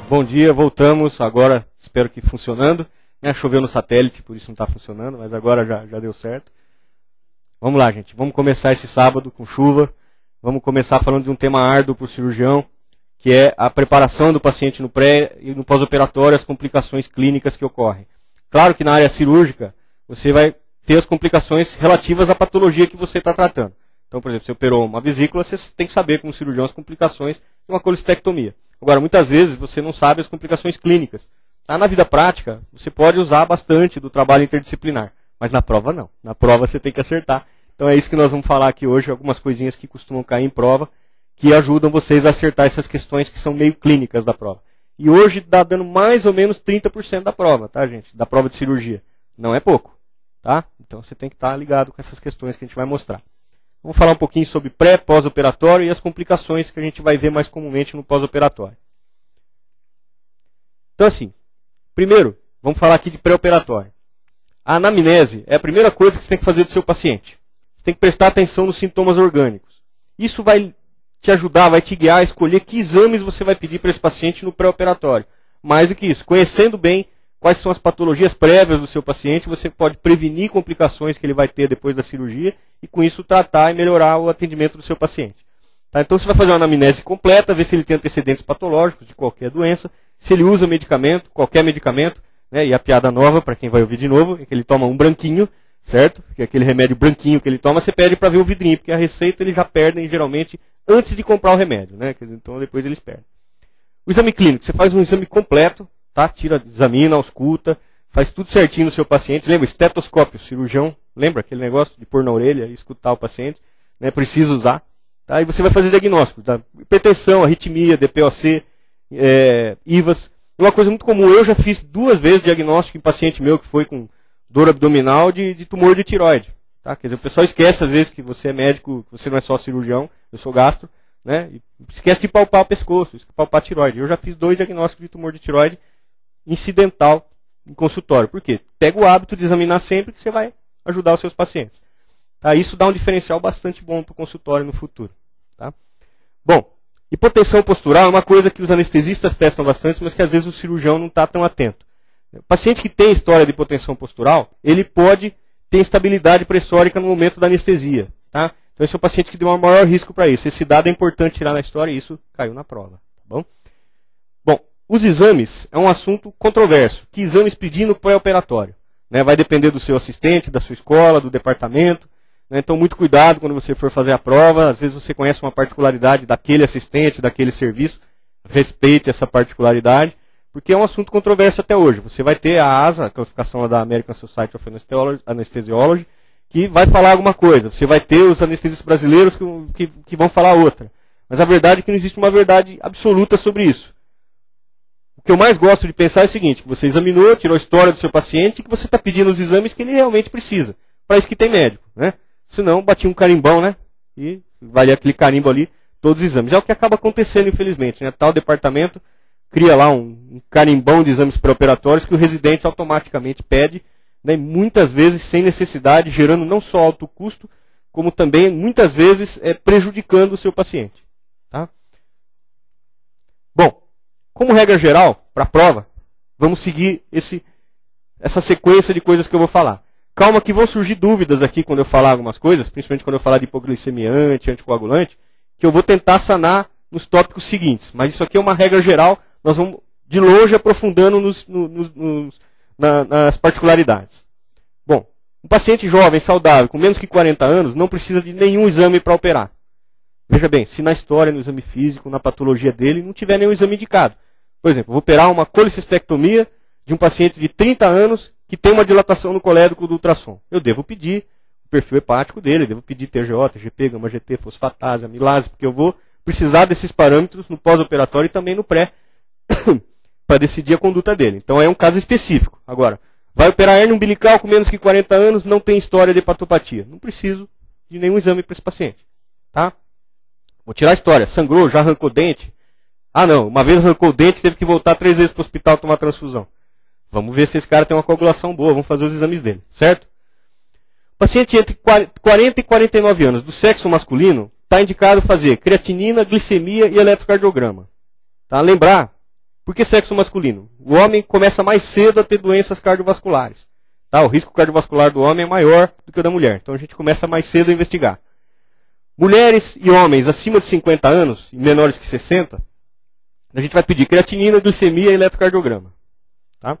Bom dia, voltamos, agora espero que funcionando. Choveu no satélite, por isso não está funcionando, mas agora já deu certo. Vamos lá, gente, vamos começar esse sábado com chuva. Vamos começar falando de um tema árduo para o cirurgião, que é a preparação do paciente no pré e no pós-operatório, as complicações clínicas que ocorrem. Claro que na área cirúrgica, você vai ter as complicações relativas à patologia que você está tratando. Então, por exemplo, você operou uma vesícula, você tem que saber como cirurgião as complicações de uma colestectomia. Agora, muitas vezes você não sabe as complicações clínicas. Na vida prática, você pode usar bastante do trabalho interdisciplinar, mas na prova não. Na prova você tem que acertar. Então é isso que nós vamos falar aqui hoje, algumas coisinhas que costumam cair em prova, que ajudam vocês a acertar essas questões que são meio clínicas da prova. E hoje está dando mais ou menos 30% da prova, tá, gente? Da prova de cirurgia. Não é pouco, tá? Então você tem que estar ligado com essas questões que a gente vai mostrar. Vamos falar um pouquinho sobre pré, pós-operatório e as complicações que a gente vai ver mais comumente no pós-operatório. Então assim, primeiro, vamos falar aqui de pré-operatório. A anamnese é a primeira coisa que você tem que fazer do seu paciente. Você tem que prestar atenção nos sintomas orgânicos. Isso vai te ajudar, vai te guiar a escolher que exames você vai pedir para esse paciente no pré-operatório. Mais do que isso, conhecendo bem quais são as patologias prévias do seu paciente, você pode prevenir complicações que ele vai ter depois da cirurgia e com isso tratar e melhorar o atendimento do seu paciente. Tá? Então você vai fazer uma anamnese completa, ver se ele tem antecedentes patológicos de qualquer doença, se ele usa medicamento, qualquer medicamento, né? E a piada nova, para quem vai ouvir de novo, é que ele toma um branquinho, certo? Que é aquele remédio branquinho que ele toma, você pede para ver o vidrinho, porque a receita eles já perdem geralmente antes de comprar o remédio, né? Então depois eles perdem. O exame clínico, você faz um exame completo, tá? Examina, ausculta, faz tudo certinho no seu paciente. Lembra, estetoscópio, cirurgião, lembra aquele negócio de pôr na orelha e escutar o paciente? Né? Precisa usar. Tá? E você vai fazer diagnóstico, tá? Hipertensão, arritmia, DPOC, IVAS. Uma coisa muito comum, eu já fiz 2 vezes diagnóstico em paciente meu que foi com dor abdominal de tumor de tireoide. Tá? Quer dizer, o pessoal esquece às vezes que você é médico, que você não é só cirurgião, eu sou gastro, né? E esquece de palpar o pescoço, esquece de palpar a tireoide. Eu já fiz 2 diagnósticos de tumor de tireoide incidental em consultório. Por quê? Pega o hábito de examinar sempre que você vai ajudar os seus pacientes. Tá? Isso dá um diferencial bastante bom para o consultório no futuro. Tá? Bom, hipotensão postural é uma coisa que os anestesistas testam bastante, mas que às vezes o cirurgião não está tão atento. O paciente que tem história de hipotensão postural, ele pode ter instabilidade pressórica no momento da anestesia. Tá? Então esse é o paciente que deu um maior risco para isso. Esse dado é importante tirar na história e isso caiu na prova. Tá bom? Bom, os exames é um assunto controverso. Que exames pedir no pré-operatório? Né? Vai depender do seu assistente, da sua escola, do departamento. Né? Então muito cuidado quando você for fazer a prova. Às vezes você conhece uma particularidade daquele assistente, daquele serviço. Respeite essa particularidade. Porque é um assunto controverso até hoje. Você vai ter a ASA, a classificação da American Society of Anesthesiology, que vai falar alguma coisa. Você vai ter os anestesistas brasileiros que vão falar outra. Mas a verdade é que não existe uma verdade absoluta sobre isso. O que eu mais gosto de pensar é o seguinte, que você examinou, tirou a história do seu paciente e que você está pedindo os exames que ele realmente precisa. Para isso que tem médico. Né? Senão, batia um carimbão, né? E valia aquele carimbo ali, todos os exames. É o que acaba acontecendo, infelizmente. Né? Tal departamento cria lá um carimbão de exames pré-operatórios que o residente automaticamente pede, né, muitas vezes sem necessidade, gerando não só alto custo, como também, muitas vezes, prejudicando o seu paciente. Tá? Bom, como regra geral, para a prova, vamos seguir essa sequência de coisas que eu vou falar. Calma que vão surgir dúvidas aqui quando eu falar algumas coisas, principalmente quando eu falar de hipoglicemiante, anticoagulante, que eu vou tentar sanar nos tópicos seguintes. Mas isso aqui é uma regra geral, nós vamos de longe aprofundando nas particularidades. Bom, um paciente jovem, saudável, com menos que 40 anos, não precisa de nenhum exame para operar. Veja bem, se na história, no exame físico, na patologia dele, não tiver nenhum exame indicado. Por exemplo, eu vou operar uma colecistectomia de um paciente de 30 anos que tem uma dilatação no colédoco do ultrassom. Eu devo pedir o perfil hepático dele, devo pedir TGO, TGP, gama-GT, fosfatase, amilase, porque eu vou precisar desses parâmetros no pós-operatório e também no pré, para decidir a conduta dele. Então é um caso específico. Agora, vai operar hérnia umbilical com menos que 40 anos, não tem história de hepatopatia. Não preciso de nenhum exame para esse paciente. Tá? Vou tirar a história. Sangrou, já arrancou dente. Ah não, uma vez arrancou o dente, teve que voltar 3 vezes para o hospital tomar transfusão. Vamos ver se esse cara tem uma coagulação boa, vamos fazer os exames dele. Certo? Paciente entre 40 e 49 anos, do sexo masculino, está indicado fazer creatinina, glicemia e eletrocardiograma. Tá? Lembrar Por que sexo masculino? O homem começa mais cedo a ter doenças cardiovasculares. Tá? O risco cardiovascular do homem é maior do que o da mulher. Então a gente começa mais cedo a investigar. Mulheres e homens acima de 50 anos e menores que 60, a gente vai pedir creatinina, glicemia e eletrocardiograma. Tá?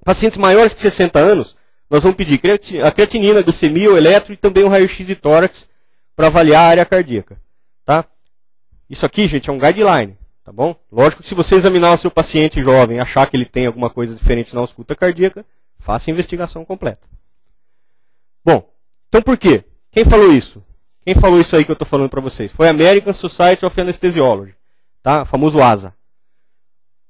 Pacientes maiores que 60 anos, nós vamos pedir a creatinina, a glicemia, o eletro e também um raio-x de tórax para avaliar a área cardíaca. Tá? Isso aqui, gente, é um guideline. Tá bom? Lógico que se você examinar o seu paciente jovem e achar que ele tem alguma coisa diferente na ausculta cardíaca, faça a investigação completa. Bom, então por quê? Quem falou isso? Quem falou isso aí que eu estou falando para vocês? Foi a American Society of Anesthesiology, tá? O famoso ASA.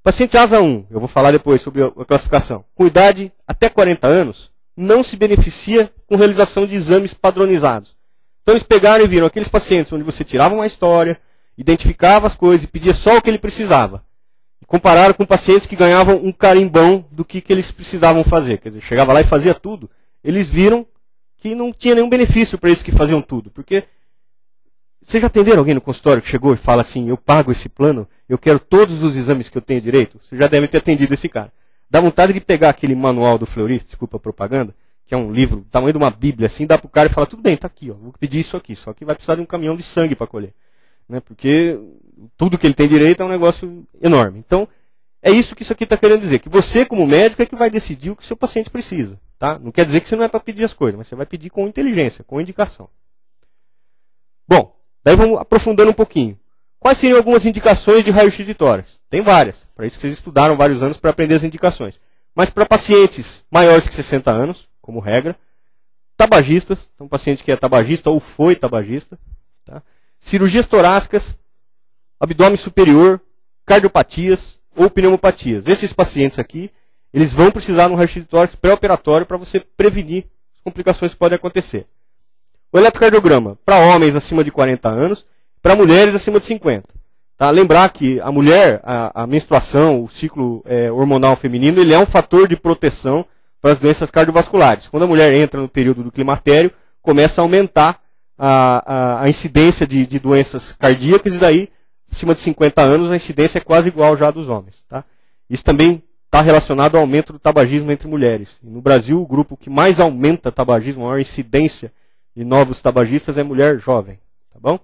Paciente ASA 1, eu vou falar depois sobre a classificação. Com idade até 40 anos, não se beneficia com realização de exames padronizados. Então eles pegaram e viram aqueles pacientes onde você tirava uma história, identificava as coisas e pedia só o que ele precisava. E compararam com pacientes que ganhavam um carimbão do que eles precisavam fazer. Quer dizer, chegava lá e fazia tudo. Eles viram que não tinha nenhum benefício para esses que faziam tudo. Porque vocês já atenderam alguém no consultório que chegou e fala assim, eu pago esse plano, eu quero todos os exames que eu tenho direito? Você já deve ter atendido esse cara. Dá vontade de pegar aquele manual do Fleury, desculpa a propaganda, que é um livro do tamanho de uma bíblia, assim, dá para o cara e fala, tudo bem, tá aqui, ó, vou pedir isso aqui, só que vai precisar de um caminhão de sangue para colher. Né, porque tudo que ele tem direito é um negócio enorme. Então, é isso que isso aqui está querendo dizer. Que você, como médico, é que vai decidir o que o seu paciente precisa. Tá? Não quer dizer que você não é para pedir as coisas, mas você vai pedir com inteligência, com indicação. Bom, daí vamos aprofundando um pouquinho. Quais seriam algumas indicações de raio-x de tórax? Tem várias. Para isso que vocês estudaram vários anos para aprender as indicações. Mas para pacientes maiores que 60 anos, como regra, tabagistas, então paciente que é tabagista ou foi tabagista, tá? Cirurgias torácicas, abdômen superior, cardiopatias ou pneumopatias. Esses pacientes aqui, eles vão precisar de um raio-x de tórax pré-operatório para você prevenir as complicações que podem acontecer. O eletrocardiograma, para homens acima de 40 anos, para mulheres acima de 50. Tá? Lembrar que a mulher, a menstruação, o ciclo hormonal feminino, ele é um fator de proteção para as doenças cardiovasculares. Quando a mulher entra no período do climatério, começa a aumentar a incidência de doenças cardíacas e daí, acima de 50 anos, a incidência é quase igual já dos homens. Tá? Isso também está relacionado ao aumento do tabagismo entre mulheres. E no Brasil, o grupo que mais aumenta tabagismo, a maior incidência de novos tabagistas é mulher jovem. Tá bom?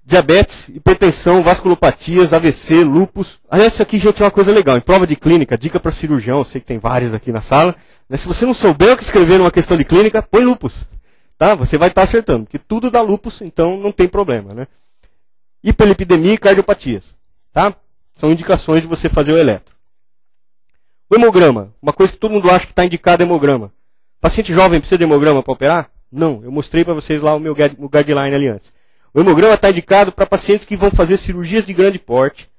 Diabetes, hipertensão, vasculopatias, AVC, lúpus. Aliás, isso aqui, gente, é uma coisa legal. Em prova de clínica, dica para cirurgião, eu sei que tem vários aqui na sala. Né? Se você não souber o que escrever numa questão de clínica, põe lúpus. Tá? Você vai estar acertando, porque tudo dá lúpus, então não tem problema. Né? Hiperlipidemia e cardiopatias. Tá? São indicações de você fazer o eletro. O hemograma. Uma coisa que todo mundo acha que está indicado é hemograma. Paciente jovem precisa de hemograma para operar? Não. Eu mostrei para vocês lá o meu guideline ali antes. O hemograma está indicado para pacientes que vão fazer cirurgias de grande porte,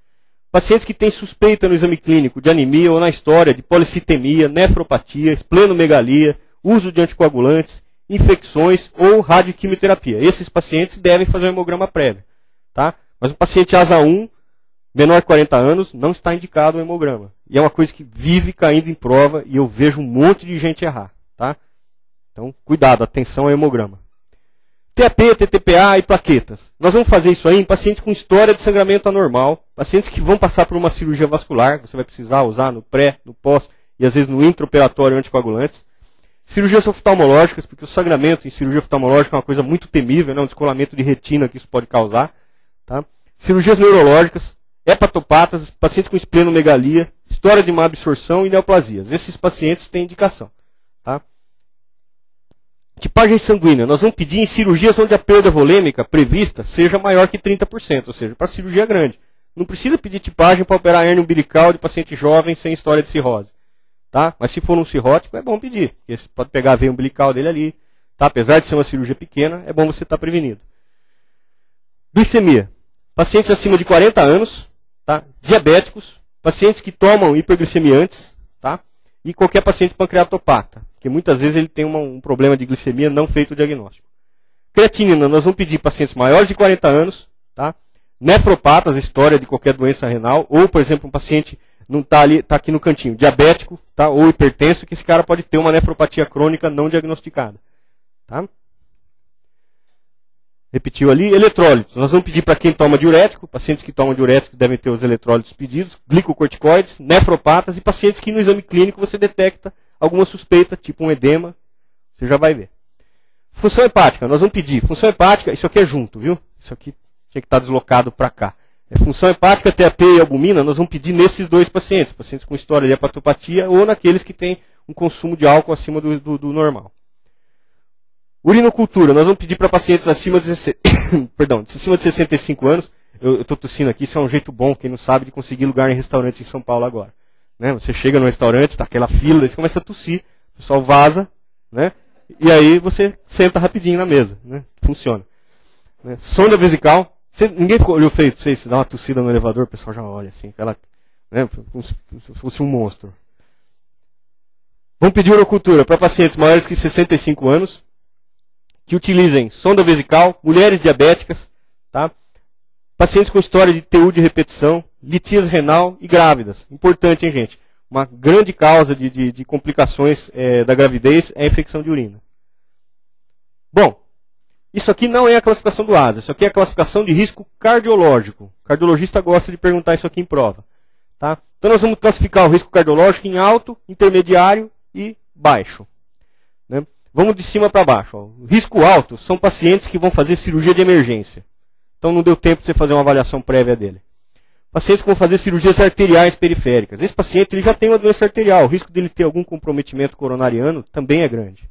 pacientes que têm suspeita no exame clínico de anemia ou na história de policitemia, nefropatia, esplenomegalia, uso de anticoagulantes, infecções ou radioquimioterapia. Esses pacientes devem fazer um hemograma prévio. Tá? Mas o paciente ASA 1, menor de 40 anos, não está indicado o hemograma. E é uma coisa que vive caindo em prova e eu vejo um monte de gente errar. Tá? Então, cuidado, atenção ao hemograma. TAP, TTPA e plaquetas. Nós vamos fazer isso aí em pacientes com história de sangramento anormal, pacientes que vão passar por uma cirurgia vascular, você vai precisar usar no pré, no pós e às vezes no intraoperatório anticoagulantes. Cirurgias oftalmológicas, porque o sangramento em cirurgia oftalmológica é uma coisa muito temível, né? Um descolamento de retina que isso pode causar. Tá? Cirurgias neurológicas, hepatopatas, pacientes com esplenomegalia, história de má absorção e neoplasias. Esses pacientes têm indicação. Tá? Tipagem sanguínea. Nós vamos pedir em cirurgias onde a perda volêmica prevista seja maior que 30%, ou seja, para cirurgia grande. Não precisa pedir tipagem para operar a hérnia umbilical de paciente jovem sem história de cirrose. Tá? Mas se for um cirrótico, é bom pedir. Porque você pode pegar a veia umbilical dele ali. Tá? Apesar de ser uma cirurgia pequena, é bom você estar prevenido. Glicemia. Pacientes acima de 40 anos, tá? Diabéticos, pacientes que tomam hiperglicemiantes, tá? E qualquer paciente pancreatopata, porque muitas vezes ele tem um problema de glicemia não feito o diagnóstico. Creatinina, nós vamos pedir pacientes maiores de 40 anos, tá? Nefropatas, história de qualquer doença renal, ou, por exemplo, um paciente não está ali, está aqui no cantinho, diabético, tá? Ou hipertenso, que esse cara pode ter uma nefropatia crônica não diagnosticada. Tá? repetiu ali. Eletrólitos. Nós vamos pedir para quem toma diurético. Pacientes que tomam diurético devem ter os eletrólitos pedidos. Glicocorticoides, nefropatas e pacientes que no exame clínico você detecta alguma suspeita, tipo um edema. Você já vai ver. Função hepática. Nós vamos pedir. Função hepática, isso aqui é junto, viu? Isso aqui tinha que estar deslocado para cá. Função hepática, TAP e albumina, nós vamos pedir nesses dois pacientes. Pacientes com história de hepatopatia ou naqueles que têm um consumo de álcool acima do normal. Urinocultura, nós vamos pedir para pacientes acima de 65 anos. Eu estou tossindo aqui, isso é um jeito bom, quem não sabe, de conseguir lugar em restaurantes em São Paulo agora. Né? Você chega no restaurante, está aquela fila, daí você começa a tossir, o pessoal vaza, né? E aí você senta rapidinho na mesa. Né? Funciona. Né? Sonda vesical. Ninguém olhou feio para você, se dá uma tossida no elevador, o pessoal já olha assim, aquela, né, como se fosse um monstro. Vamos pedir urocultura para pacientes maiores que 65 anos, que utilizem sonda vesical, mulheres diabéticas, tá? Pacientes com história de TU de repetição, litíase renal e grávidas. Importante, hein, gente? Uma grande causa de complicações da gravidez é a infecção de urina. Bom, isso aqui não é a classificação do ASA, isso aqui é a classificação de risco cardiológico. O cardiologista gosta de perguntar isso aqui em prova. Tá? Então nós vamos classificar o risco cardiológico em alto, intermediário e baixo. Né? Vamos de cima para baixo. Ó. Risco alto são pacientes que vão fazer cirurgia de emergência. Então não deu tempo de você fazer uma avaliação prévia dele. Pacientes que vão fazer cirurgias arteriais periféricas. Esse paciente ele já tem uma doença arterial. O risco dele ter algum comprometimento coronariano também é grande.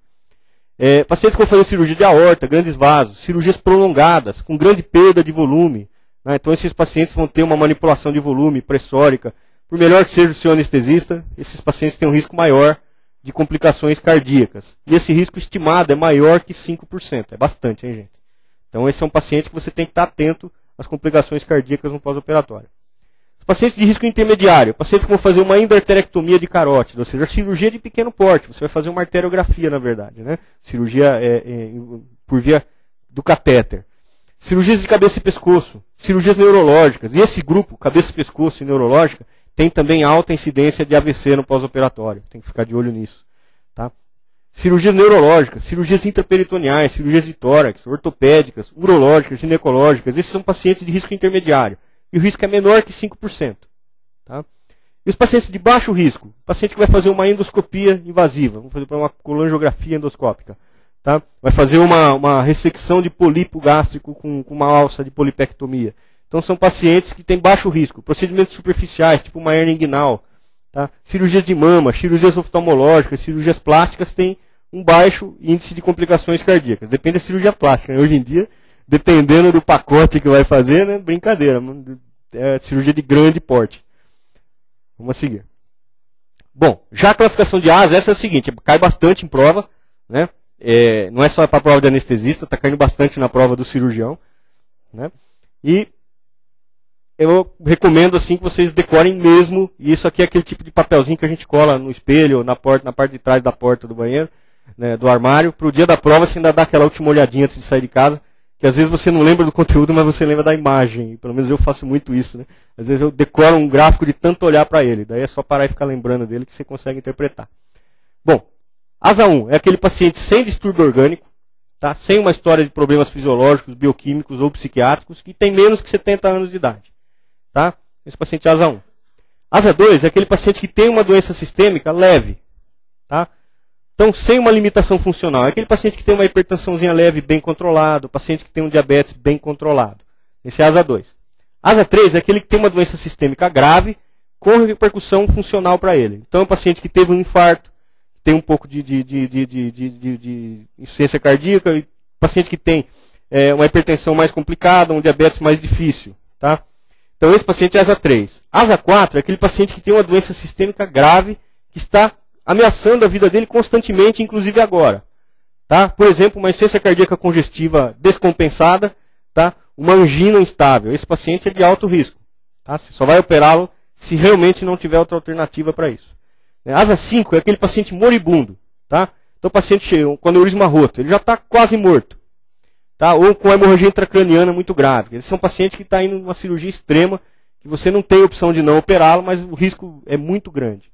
Pacientes que vão fazer cirurgia de aorta, grandes vasos, cirurgias prolongadas, com grande perda de volume. Né? Então esses pacientes vão ter uma manipulação de volume pressórica. Por melhor que seja o seu anestesista, esses pacientes têm um risco maior de complicações cardíacas. E esse risco estimado é maior que 5%. É bastante, hein, gente? Então esse é um paciente que você tem que estar atento às complicações cardíacas no pós-operatório. Os pacientes de risco intermediário, pacientes que vão fazer uma endarterectomia de carótida, ou seja, cirurgia de pequeno porte. Você vai fazer uma arteriografia, na verdade, né? Cirurgia por via do catéter. Cirurgias de cabeça e pescoço, cirurgias neurológicas. E esse grupo, cabeça, pescoço e neurológica, tem também alta incidência de AVC no pós-operatório. Tem que ficar de olho nisso. Tá? Cirurgias neurológicas, cirurgias intraperitoneais, cirurgias de tórax, ortopédicas, urológicas, ginecológicas. Esses são pacientes de risco intermediário. E o risco é menor que 5%. Tá? E os pacientes de baixo risco? Paciente que vai fazer uma endoscopia invasiva, vamos fazer uma colangiografia endoscópica. Tá? Vai fazer uma ressecção de polipo gástrico com uma alça de polipectomia. Então são pacientes que têm baixo risco. Procedimentos superficiais, tipo uma hernia inguinal. Tá? Cirurgias de mama, cirurgias oftalmológicas, cirurgias plásticas têm um baixo índice de complicações cardíacas. Depende da cirurgia plástica. Né? Hoje em dia, dependendo do pacote que vai fazer, né? Brincadeira. É cirurgia de grande porte. Vamos seguir. Bom, já a classificação de ASA, essa é o seguinte, cai bastante em prova, né? Não é só para a prova de anestesista, está caindo bastante na prova do cirurgião. Né? E eu recomendo assim que vocês decorem mesmo, e isso aqui é aquele tipo de papelzinho que a gente cola no espelho, na porta, na parte de trás da porta do banheiro, né, do armário, para o dia da prova você ainda dar aquela última olhadinha antes de sair de casa, que às vezes você não lembra do conteúdo, mas você lembra da imagem. Pelo menos eu faço muito isso, né? Às vezes eu decoro um gráfico de tanto olhar para ele. Daí é só parar e ficar lembrando dele que você consegue interpretar. Bom, ASA 1 é aquele paciente sem distúrbio orgânico, tá? Sem uma história de problemas fisiológicos, bioquímicos ou psiquiátricos, que tem menos que 70 anos de idade. Tá? Esse paciente é ASA 1. ASA 2 é aquele paciente que tem uma doença sistêmica leve. Tá? Então, sem uma limitação funcional. É aquele paciente que tem uma hipertensãozinha leve, bem controlado. Paciente que tem um diabetes bem controlado. Esse é ASA 2. ASA 3 é aquele que tem uma doença sistêmica grave, com repercussão funcional para ele. Então, é um paciente que teve um infarto, tem um pouco de insuficiência cardíaca, e paciente que tem uma hipertensão mais complicada, um diabetes mais difícil. Tá? Então, esse paciente é ASA 3. ASA 4 é aquele paciente que tem uma doença sistêmica grave, que está ameaçando a vida dele constantemente, inclusive agora. Tá? Por exemplo, uma insuficiência cardíaca congestiva descompensada, tá? Uma angina instável. Esse paciente é de alto risco. Tá? Você só vai operá-lo se realmente não tiver outra alternativa para isso. ASA 5 é aquele paciente moribundo. Tá? Então o paciente chega com aneurisma roto, ele já está quase morto. Tá? Ou com hemorragia intracraniana muito grave. Esse é um paciente que está indo numa cirurgia extrema, que você não tem opção de não operá-lo, mas o risco é muito grande.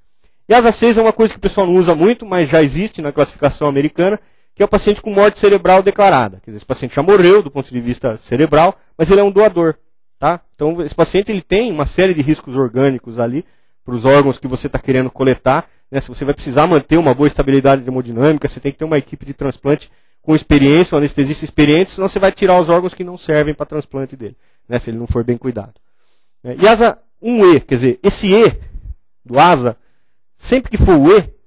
E ASA 6 é uma coisa que o pessoal não usa muito, mas já existe na classificação americana, que é o paciente com morte cerebral declarada. Quer dizer, esse paciente já morreu do ponto de vista cerebral, mas ele é um doador. Tá? Então, esse paciente ele tem uma série de riscos orgânicos ali para os órgãos que você está querendo coletar. Né? Se você vai precisar manter uma boa estabilidade hemodinâmica, você tem que ter uma equipe de transplante com experiência, um anestesista experiente, senão você vai tirar os órgãos que não servem para transplante dele, né? Se ele não for bem cuidado. E asa 1E, quer dizer, esse E do asa, sempre que for o E,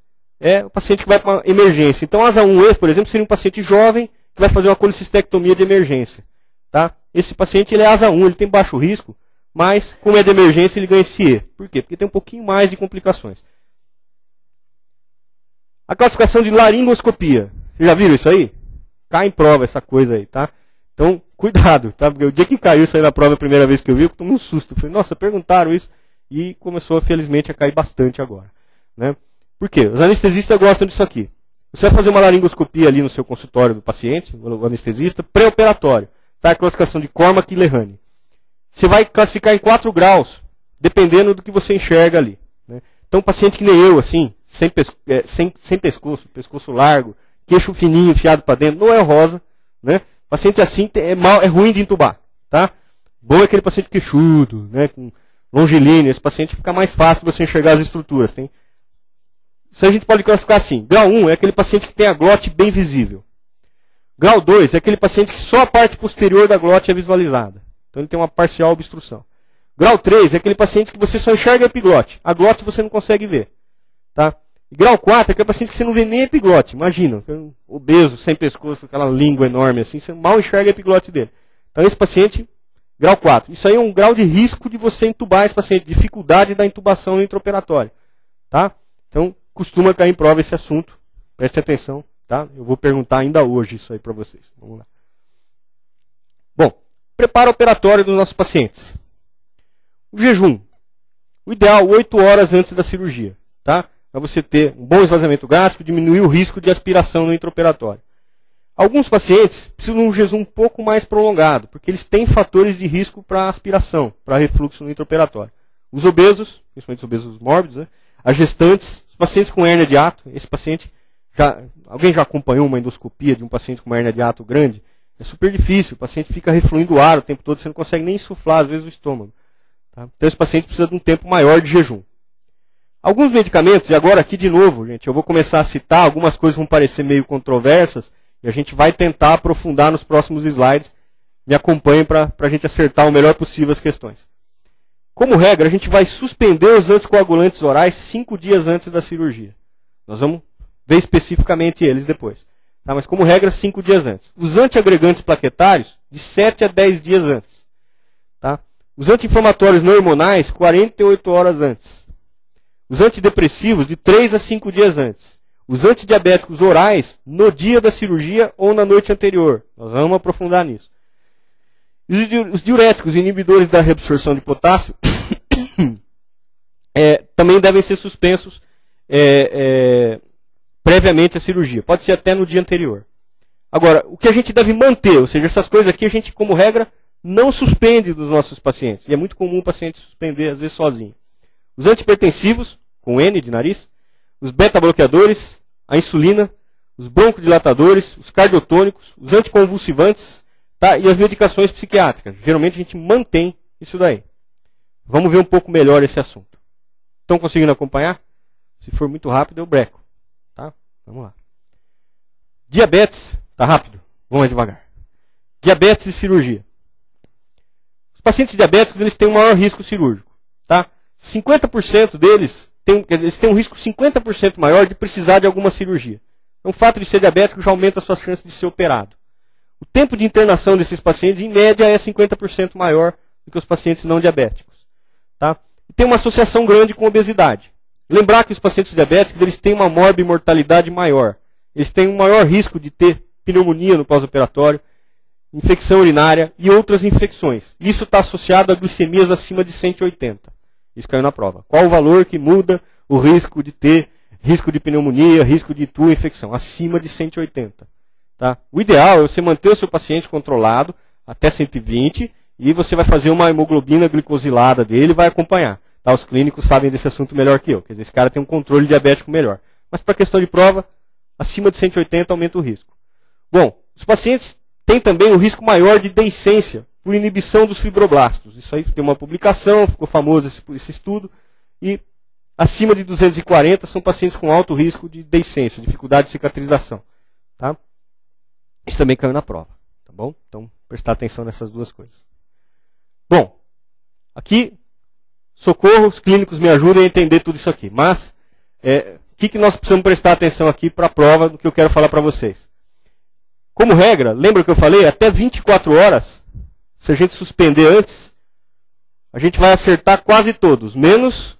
é o paciente que vai para uma emergência. Então, asa 1E, por exemplo, seria um paciente jovem que vai fazer uma colicistectomia de emergência. Tá? Esse paciente ele é asa 1, ele tem baixo risco, mas como é de emergência ele ganha esse E. Por quê? Porque tem um pouquinho mais de complicações. A classificação de laringoscopia. Vocês já viram isso aí? Cai em prova essa coisa aí, tá? Então, cuidado, tá? Porque o dia que caiu isso aí na prova a primeira vez que eu vi, eu tomei um susto. Eu falei, nossa, perguntaram isso. E começou, felizmente, a cair bastante agora. Né? Por quê? Os anestesistas gostam disso aqui. Você vai fazer uma laringoscopia ali no seu consultório do paciente, o anestesista, pré-operatório. Tá? A classificação de Cormack e Lehane. Você vai classificar em 4 graus, dependendo do que você enxerga ali. Né? Então, um paciente que nem eu, assim, sem pescoço, pescoço largo, queixo fininho, enfiado para dentro, não é rosa. Né? Paciente assim é ruim de intubar. Tá? Bom é aquele paciente queixudo, né? Com longilíneo. Esse paciente fica mais fácil de você enxergar as estruturas. Isso a gente pode classificar assim. Grau 1 é aquele paciente que tem a glote bem visível. Grau 2 é aquele paciente que só a parte posterior da glote é visualizada. Então ele tem uma parcial obstrução. Grau 3 é aquele paciente que você só enxerga a epiglote. A glote você não consegue ver. Tá? E grau 4 é aquele paciente que você não vê nem a epiglote. Imagina, um obeso, sem pescoço, aquela língua enorme assim, você mal enxerga a epiglote dele. Então esse paciente, grau 4. Isso aí é um grau de risco de você intubar esse paciente, dificuldade da intubação no intraoperatório. Tá? Então costuma cair em prova esse assunto. Preste atenção. Tá? Eu vou perguntar ainda hoje isso aí para vocês. Vamos lá. Bom, preparo operatório dos nossos pacientes. O jejum. O ideal, 8 horas antes da cirurgia. Tá? Para você ter um bom esvaziamento gástrico, diminuir o risco de aspiração no intraoperatório. Alguns pacientes precisam de um jejum um pouco mais prolongado, porque eles têm fatores de risco para aspiração, para refluxo no intraoperatório. Os obesos, principalmente os obesos mórbidos, né? As gestantes, os pacientes com hérnia de hiato. Esse paciente, alguém já acompanhou uma endoscopia de um paciente com uma hérnia de hiato grande? É super difícil, o paciente fica refluindo ar o tempo todo, você não consegue nem insuflar, às vezes, o estômago. Tá? Então esse paciente precisa de um tempo maior de jejum. Alguns medicamentos, e agora aqui de novo, gente, eu vou começar a citar, algumas coisas vão parecer meio controversas, e a gente vai tentar aprofundar nos próximos slides. Me acompanhem para a gente acertar o melhor possível as questões. Como regra, a gente vai suspender os anticoagulantes orais 5 dias antes da cirurgia. Nós vamos ver especificamente eles depois. Tá? Mas como regra, 5 dias antes. Os antiagregantes plaquetários, de 7 a 10 dias antes. Tá? Os anti-inflamatórios não hormonais, 48 horas antes. Os antidepressivos, de 3 a 5 dias antes. Os antidiabéticos orais, no dia da cirurgia ou na noite anterior. Nós vamos aprofundar nisso. Os diuréticos, inibidores da reabsorção de potássio, também devem ser suspensos previamente à cirurgia. Pode ser até no dia anterior. Agora, o que a gente deve manter, ou seja, essas coisas aqui a gente, como regra, não suspende dos nossos pacientes. E é muito comum o paciente suspender, às vezes, sozinho. Os antihipertensivos, com N de nariz, os beta-bloqueadores, a insulina, os broncodilatadores, os cardiotônicos, os anticonvulsivantes, tá? E as medicações psiquiátricas. Geralmente a gente mantém isso daí. Vamos ver um pouco melhor esse assunto. Estão conseguindo acompanhar? Se for muito rápido, eu breco. Tá? Vamos lá. Diabetes. Tá rápido? Vamos mais devagar. Diabetes e cirurgia. Os pacientes diabéticos eles têm um maior risco cirúrgico. Tá? 50% deles eles têm um risco 50% maior de precisar de alguma cirurgia. Então, o fato de ser diabético já aumenta as suas chances de ser operado. O tempo de internação desses pacientes, em média, é 50% maior do que os pacientes não diabéticos. Tá? E tem uma associação grande com obesidade. Lembrar que os pacientes diabéticos eles têm uma morbimortalidade maior. Eles têm um maior risco de ter pneumonia no pós-operatório, infecção urinária e outras infecções. Isso está associado a glicemias acima de 180. Isso caiu na prova. Qual o valor que muda o risco de ter risco de pneumonia, risco de tua infecção? Acima de 180. Tá? O ideal é você manter o seu paciente controlado até 120 e você vai fazer uma hemoglobina glicosilada dele e vai acompanhar. Tá? Os clínicos sabem desse assunto melhor que eu. Quer dizer, esse cara tem um controle diabético melhor. Mas para questão de prova, acima de 180 aumenta o risco. Bom, os pacientes têm também o risco maior de deiscência por inibição dos fibroblastos. Isso aí tem uma publicação, ficou famoso esse estudo, e acima de 240 são pacientes com alto risco de deiscência, dificuldade de cicatrização. Tá? Isso também caiu na prova. Tá bom? Então, prestar atenção nessas duas coisas. Bom, aqui, socorro, os clínicos me ajudem a entender tudo isso aqui. Mas, o que nós precisamos prestar atenção aqui para a prova do que eu quero falar para vocês? Como regra, lembra que eu falei? Até 24 horas, se a gente suspender antes, a gente vai acertar quase todos, menos...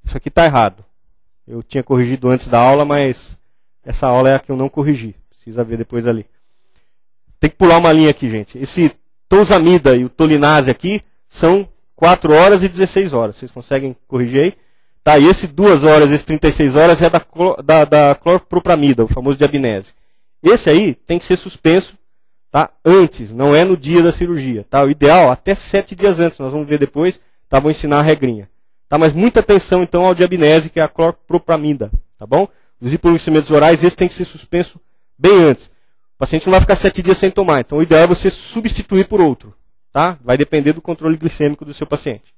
Isso aqui está errado. Eu tinha corrigido antes da aula, mas essa aula é a que eu não corrigi. Precisa ver depois ali. Tem que pular uma linha aqui, gente. Esse tousamida e o tolinase aqui são 4 horas e 16 horas. Vocês conseguem corrigir aí? Tá, e esse 2 horas, esse 36 horas é da clorpropramida, o famoso diabinese. Esse aí tem que ser suspenso, tá, antes, não é no dia da cirurgia. Tá? O ideal, até 7 dias antes. Nós vamos ver depois, tá, vou ensinar a regrinha. Tá, mas muita atenção então ao diabinese, que é a clorpropramida. Tá bom? Os hipoglicemiantes orais, esse tem que ser suspenso bem antes. O paciente não vai ficar 7 dias sem tomar. Então o ideal é você substituir por outro. Tá? Vai depender do controle glicêmico do seu paciente.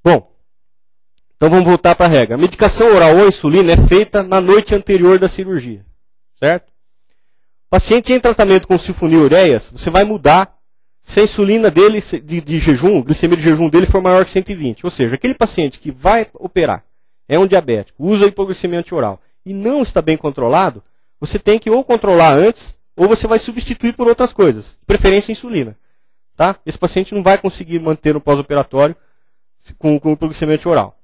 Bom, então vamos voltar para a regra. A medicação oral ou insulina é feita na noite anterior da cirurgia. Certo? Paciente em tratamento com sulfonilureias, você vai mudar se a insulina dele de jejum, a glicemia de jejum dele for maior que 120. Ou seja, aquele paciente que vai operar, é um diabético, usa hipoglicemia antioral e não está bem controlado, você tem que ou controlar antes, ou você vai substituir por outras coisas. De preferência insulina. Tá? Esse paciente não vai conseguir manter no pós-operatório com hipoglicemia antioral.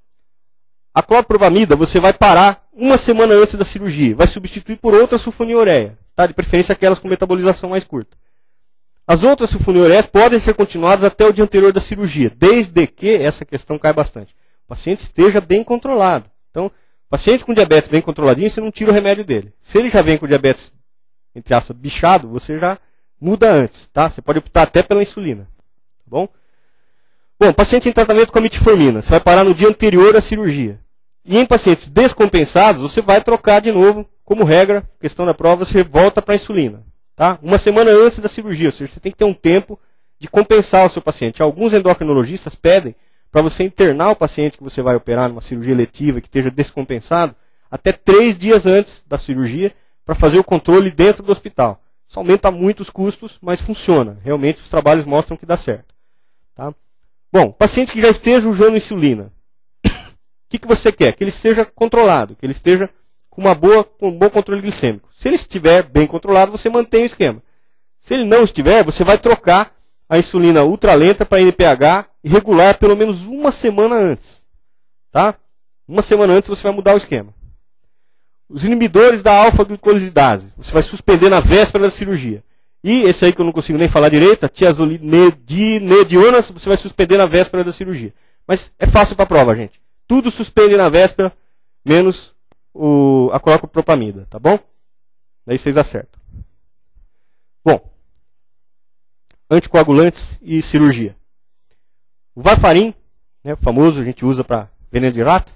A clorpropramida você vai parar uma semana antes da cirurgia. Vai substituir por outra sulfonilureia. Tá? De preferência aquelas com metabolização mais curta. As outras sulfonilureias podem ser continuadas até o dia anterior da cirurgia, desde que, essa questão cai bastante, o paciente esteja bem controlado. Então, o paciente com diabetes bem controladinho, você não tira o remédio dele. Se ele já vem com diabetes, entre aspas, bichado, você já muda antes. Tá? Você pode optar até pela insulina. Tá bom? Bom, paciente em tratamento com a metformina, você vai parar no dia anterior à cirurgia. E em pacientes descompensados, você vai trocar de novo, como regra, questão da prova, você volta para a insulina. Tá? Uma semana antes da cirurgia, ou seja, você tem que ter um tempo de compensar o seu paciente. Alguns endocrinologistas pedem para você internar o paciente que você vai operar numa cirurgia eletiva que esteja descompensado até 3 dias antes da cirurgia para fazer o controle dentro do hospital. Isso aumenta muito os custos, mas funciona. Realmente os trabalhos mostram que dá certo. Tá? Bom, paciente que já esteja usando insulina, o que você quer? Que ele esteja controlado, que ele esteja com um bom controle glicêmico. Se ele estiver bem controlado, você mantém o esquema. Se ele não estiver, você vai trocar a insulina ultralenta para NPH e regular pelo menos uma semana antes. Tá? Uma semana antes você vai mudar o esquema. Os inibidores da alfa-glicolisidase, você vai suspender na véspera da cirurgia. E esse aí que eu não consigo nem falar direito, a tiazolinedionas, você vai suspender na véspera da cirurgia. Mas é fácil para a prova, gente. Tudo suspende na véspera, menos a clorpropramida, tá bom? Daí vocês acertam. Bom, anticoagulantes e cirurgia. O varfarin, né, famoso, a gente usa para veneno de rato,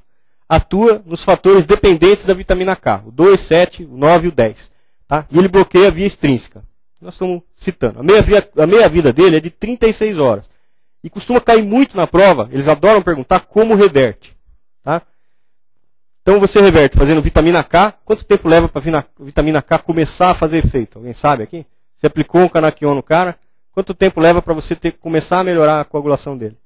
atua nos fatores dependentes da vitamina K, o 2, 7, o 9 e o 10. Tá? E ele bloqueia a via extrínseca. Nós estamos citando. A meia-vida dele é de 36 horas. E costuma cair muito na prova, eles adoram perguntar como reverte. Tá? Então você reverte fazendo vitamina K. Quanto tempo leva para a vitamina K começar a fazer efeito? Alguém sabe aqui? Você aplicou um canaquion no cara, quanto tempo leva para você começar a melhorar a coagulação dele?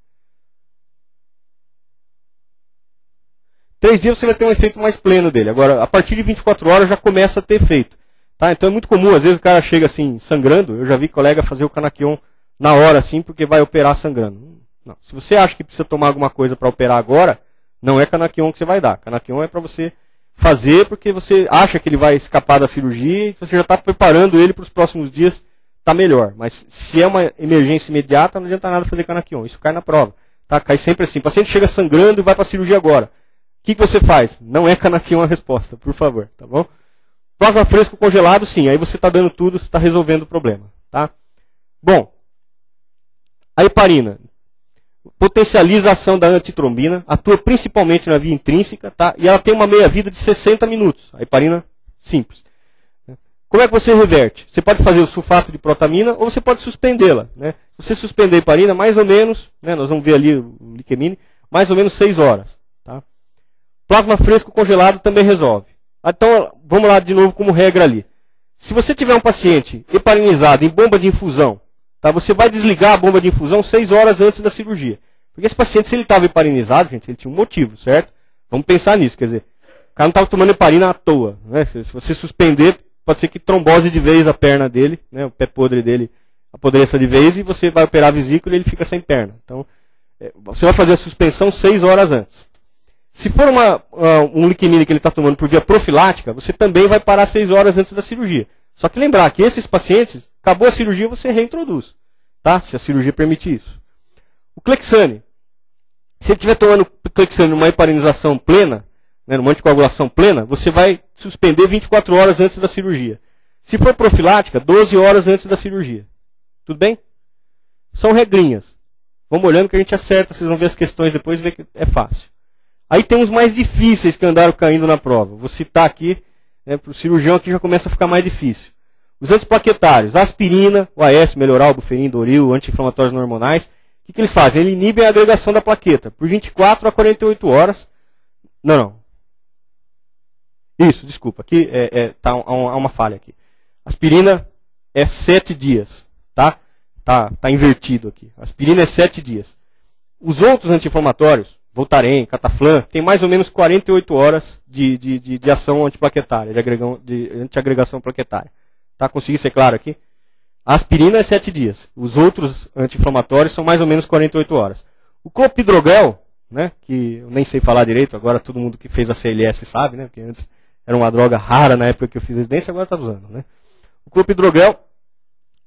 3 dias você vai ter um efeito mais pleno dele. Agora, a partir de 24 horas já começa a ter efeito. Tá? Então é muito comum, às vezes o cara chega assim, sangrando. Eu já vi colega fazer o canaquion na hora, assim, porque vai operar sangrando. Não. Se você acha que precisa tomar alguma coisa para operar agora, não é canaquion que você vai dar. Canaquion é para você fazer porque você acha que ele vai escapar da cirurgia e você já está preparando ele para os próximos dias, está melhor. Mas se é uma emergência imediata, não adianta nada fazer canaquion. Isso cai na prova. Tá? Cai sempre assim. O paciente chega sangrando e vai para a cirurgia agora. O que você faz? Não é canaquion a resposta, por favor. Tá bom? Plasma fresco congelado, sim. Aí você está dando tudo, você está resolvendo o problema. Tá? Bom, a heparina potencializa a ação da antitrombina, atua principalmente na via intrínseca, tá? E ela tem uma meia-vida de 60 minutos. A heparina simples. Como é que você reverte? Você pode fazer o sulfato de protamina ou você pode suspendê-la. Né? Se você suspender a heparina, mais ou menos, né, nós vamos ver ali o liquemine, mais ou menos 6 horas. Tá? Plasma fresco congelado também resolve. Então, vamos lá de novo como regra ali. Se você tiver um paciente heparinizado em bomba de infusão, tá, você vai desligar a bomba de infusão 6 horas antes da cirurgia. Porque esse paciente, se ele estava heparinizado, gente, ele tinha um motivo, certo? Vamos pensar nisso, quer dizer, o cara não estava tomando heparina à toa. Né? Se você suspender, pode ser que trombose de vez a perna dele, né, o pé podre dele apodreça de vez e você vai operar a vesícula e ele fica sem perna. Então, você vai fazer a suspensão 6 horas antes. Se for um liquimine que ele está tomando por via profilática, você também vai parar 6 horas antes da cirurgia. Só que lembrar que esses pacientes, acabou a cirurgia, você reintroduz. Tá? Se a cirurgia permitir isso. O Clexane. Se ele estiver tomando Clexane numa heparinização plena, né, numa anticoagulação plena, você vai suspender 24 horas antes da cirurgia. Se for profilática, 12 horas antes da cirurgia. Tudo bem? São regrinhas. Vamos olhando que a gente acerta, vocês vão ver as questões depois e ver que é fácil. Aí tem os mais difíceis que andaram caindo na prova. Vou citar aqui, né, para o cirurgião aqui já começa a ficar mais difícil. Os antiplaquetários, aspirina, o AS, melhoral, buferin, doril, anti-inflamatórios não hormonais. O que eles fazem? Eles inibem a agregação da plaqueta por 24 a 48 horas. Não. Isso, desculpa. Aqui há uma falha aqui. Aspirina é 7 dias. Tá invertido aqui. Aspirina é 7 dias. Os outros anti-inflamatórios, Voltaren, Cataflam, tem mais ou menos 48 horas de ação antiplaquetária, de antiagregação plaquetária. Tá? Consegui ser claro aqui? A aspirina é 7 dias. Os outros anti-inflamatórios são mais ou menos 48 horas. O clopidogrel, né, que eu nem sei falar direito, agora todo mundo que fez a CLS sabe, né, porque antes era uma droga rara na época que eu fiz residência, agora está usando. Né? O clopidogrel,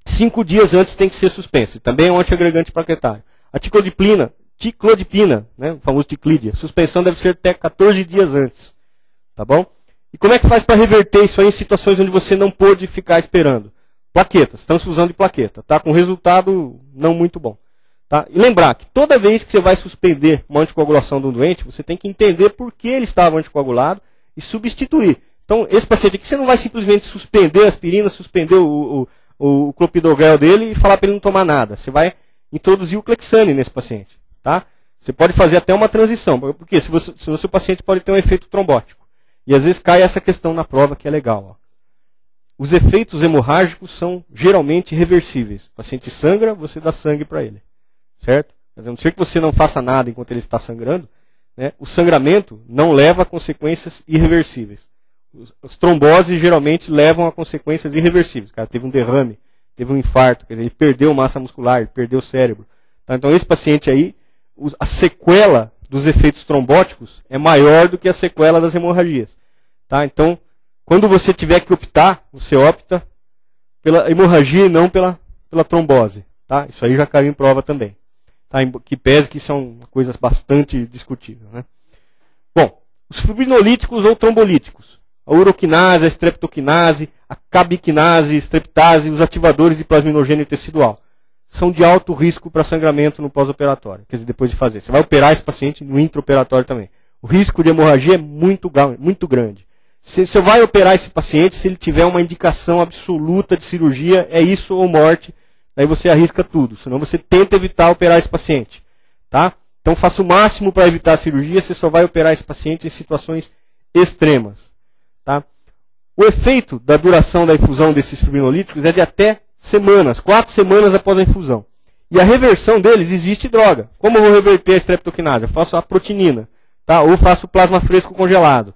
5 dias antes tem que ser suspenso. Também é um antiagregante plaquetário. A ticlodipina, né, o famoso ticlídia, suspensão deve ser até 14 dias antes. Tá bom? E como é que faz para reverter isso aí em situações onde você não pôde ficar esperando? Plaquetas, transfusão de plaqueta, tá? Com resultado não muito bom. Tá? E lembrar que toda vez que você vai suspender uma anticoagulação de um doente, você tem que entender por que ele estava anticoagulado e substituir. Então, esse paciente aqui, você não vai simplesmente suspender a aspirina, suspender o clopidogrel dele e falar para ele não tomar nada. Você vai introduzir o Clexane nesse paciente. Tá? Você pode fazer até uma transição, porque se o seu paciente pode ter um efeito trombótico. E às vezes cai essa questão na prova que é legal. Ó. Os efeitos hemorrágicos são geralmente reversíveis. O paciente sangra, você dá sangue para ele. Certo? Quer dizer, a não ser que você não faça nada enquanto ele está sangrando, né, o sangramento não leva a consequências irreversíveis. As tromboses geralmente levam a consequências irreversíveis. O cara teve um derrame, teve um infarto, quer dizer, ele perdeu massa muscular, ele perdeu o cérebro. Tá? Então esse paciente aí, a sequela dos efeitos trombóticos é maior do que a sequela das hemorragias. Tá? Então, quando você tiver que optar, você opta pela hemorragia e não pela trombose. Tá? Isso aí já caiu em prova também. Tá? Que pese que são coisas bastante discutíveis. Né? Bom, os fibrinolíticos ou trombolíticos. A uroquinase, a streptoquinase, a cabiquinase, streptase, os ativadores de plasminogênio tecidual. São de alto risco para sangramento no pós-operatório. Quer dizer, depois de fazer. Você vai operar esse paciente no intraoperatório também. O risco de hemorragia é muito grande. Se você vai operar esse paciente, se ele tiver uma indicação absoluta de cirurgia, é isso ou morte, aí você arrisca tudo. Senão você tenta evitar operar esse paciente. Tá? Então faça o máximo para evitar a cirurgia, você só vai operar esse paciente em situações extremas. Tá? O efeito da duração da infusão desses fibrinolíticos é de até semanas, 4 semanas após a infusão. E a reversão deles existe droga. Como eu vou reverter a streptoquinase? Eu faço a protinina, tá? Ou faço o plasma fresco congelado.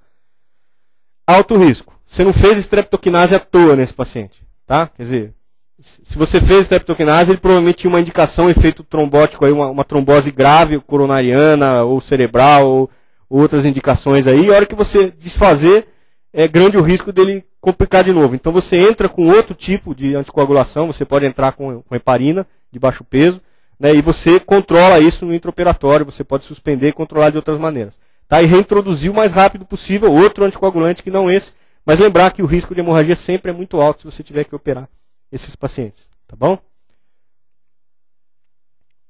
Alto risco. Você não fez streptoquinase à toa nesse paciente. Tá? Quer dizer, se você fez streptoquinase, ele provavelmente tinha uma indicação, efeito trombótico, aí, uma trombose grave, coronariana, ou cerebral, ou outras indicações aí. E a hora que você desfazer, é grande o risco dele complicar de novo. Então você entra com outro tipo de anticoagulação, você pode entrar com heparina, de baixo peso, né, e você controla isso no intraoperatório, você pode suspender e controlar de outras maneiras. Tá? E reintroduzir o mais rápido possível outro anticoagulante que não esse, mas lembrar que o risco de hemorragia sempre é muito alto se você tiver que operar esses pacientes. Tá bom?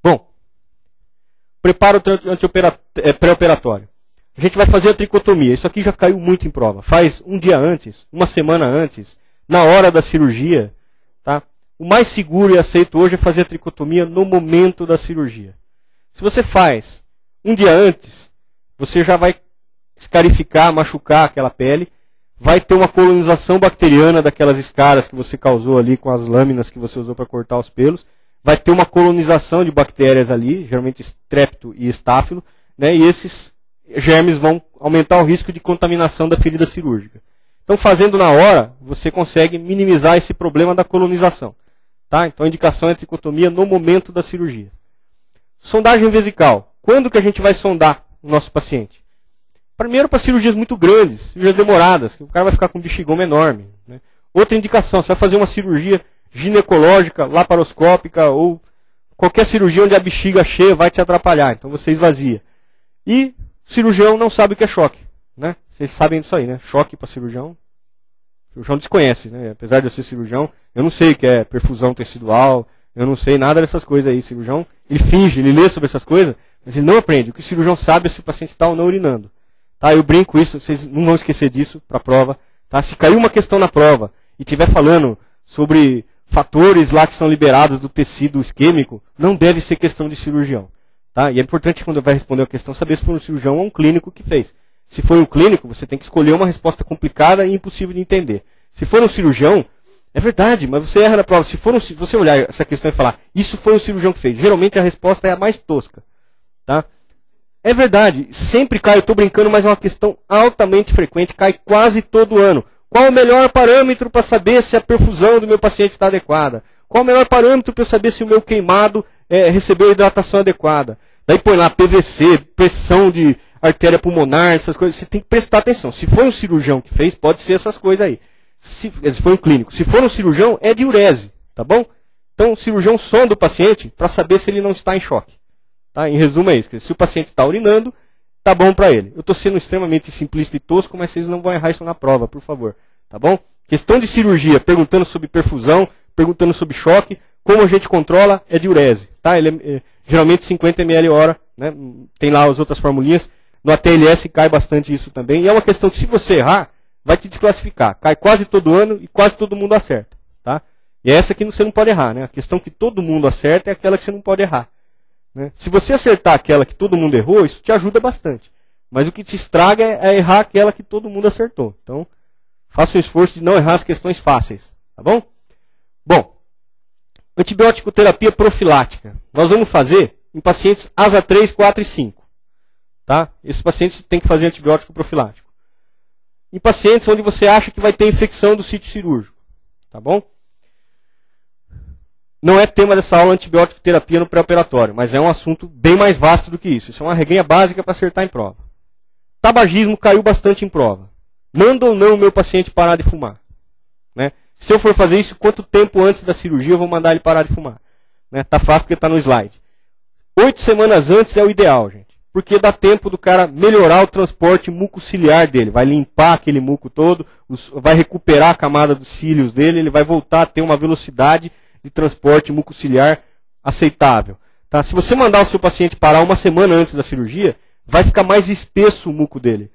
Bom, preparo pré-operatório. A gente vai fazer a tricotomia. Isso aqui já caiu muito em prova. Faz um dia antes, uma semana antes, na hora da cirurgia, tá? O mais seguro e aceito hoje é fazer a tricotomia no momento da cirurgia. Se você faz um dia antes, você já vai escarificar, machucar aquela pele, vai ter uma colonização bacteriana daquelas escaras que você causou ali com as lâminas que você usou para cortar os pelos, vai ter uma colonização de bactérias ali, geralmente estrepto e estáfilo, né? E esses germes vão aumentar o risco de contaminação da ferida cirúrgica. Então, fazendo na hora, você consegue minimizar esse problema da colonização. Tá? Então, a indicação é tricotomia no momento da cirurgia. Sondagem vesical. Quando que a gente vai sondar o nosso paciente? Primeiro, para cirurgias muito grandes, cirurgias demoradas, que o cara vai ficar com um bexigoma enorme. Né? Outra indicação, você vai fazer uma cirurgia ginecológica, laparoscópica, ou qualquer cirurgia onde a bexiga cheia vai te atrapalhar. Então, você esvazia. E o cirurgião não sabe o que é choque. Né? Vocês sabem disso aí, né? Choque para cirurgião. O cirurgião desconhece, né? Apesar de eu ser cirurgião, eu não sei o que é perfusão tecidual, eu não sei nada dessas coisas aí. O cirurgião, ele finge, ele lê sobre essas coisas, mas ele não aprende. O que o cirurgião sabe é se o paciente está ou não urinando. Tá? Eu brinco isso, vocês não vão esquecer disso para a prova. Tá? Se caiu uma questão na prova e estiver falando sobre fatores lá que são liberados do tecido isquêmico, não deve ser questão de cirurgião. Tá? E é importante quando vai responder a questão saber se foi um cirurgião ou um clínico que fez. Se for um clínico, você tem que escolher uma resposta complicada e impossível de entender. Se for um cirurgião, é verdade, mas você erra na prova. Se você olhar essa questão e falar, isso foi um cirurgião que fez, geralmente a resposta é a mais tosca. Tá? É verdade, sempre cai, eu estou brincando, mas é uma questão altamente frequente, cai quase todo ano. Qual o melhor parâmetro para saber se a perfusão do meu paciente está adequada? Qual o melhor parâmetro para eu saber se o meu queimado recebeu a hidratação adequada? Daí põe lá PVC, pressão de artéria pulmonar, essas coisas, você tem que prestar atenção. Se for um cirurgião que fez, pode ser essas coisas aí. Se for um clínico. Se for um cirurgião, é diurese, tá bom? Então o cirurgião sonda o paciente para saber se ele não está em choque. Tá? Em resumo é isso. Se o paciente está urinando, tá bom para ele. Eu estou sendo extremamente simplista e tosco, mas vocês não vão errar isso na prova, por favor. Tá bom? Questão de cirurgia, perguntando sobre perfusão, perguntando sobre choque, como a gente controla, é diurese. Tá? Ele é geralmente 50 ml hora, né? Tem lá as outras formulinhas. No ATLS cai bastante isso também. E é uma questão que se você errar, vai te desclassificar. Cai quase todo ano e quase todo mundo acerta. Tá? E é essa que você não pode errar. Né? A questão que todo mundo acerta é aquela que você não pode errar. Né? Se você acertar aquela que todo mundo errou, isso te ajuda bastante. Mas o que te estraga é errar aquela que todo mundo acertou. Então, faça um esforço de não errar as questões fáceis. Tá bom? Bom, antibiótico terapia profilática. Nós vamos fazer em pacientes ASA 3, 4 e 5. Tá? Esses pacientes têm que fazer antibiótico profilático. Em pacientes onde você acha que vai ter infecção do sítio cirúrgico. Tá bom? Não é tema dessa aula antibiótico terapia no pré-operatório, mas é um assunto bem mais vasto do que isso. Isso é uma regrinha básica para acertar em prova. Tabagismo caiu bastante em prova. Manda ou não o meu paciente parar de fumar? Né? Se eu for fazer isso, quanto tempo antes da cirurgia eu vou mandar ele parar de fumar? Né? Tá fácil porque está no slide. 8 semanas antes é o ideal, gente. Porque dá tempo do cara melhorar o transporte mucociliar dele. Vai limpar aquele muco todo, vai recuperar a camada dos cílios dele, ele vai voltar a ter uma velocidade de transporte mucociliar aceitável. Tá? Se você mandar o seu paciente parar uma semana antes da cirurgia, vai ficar mais espesso o muco dele.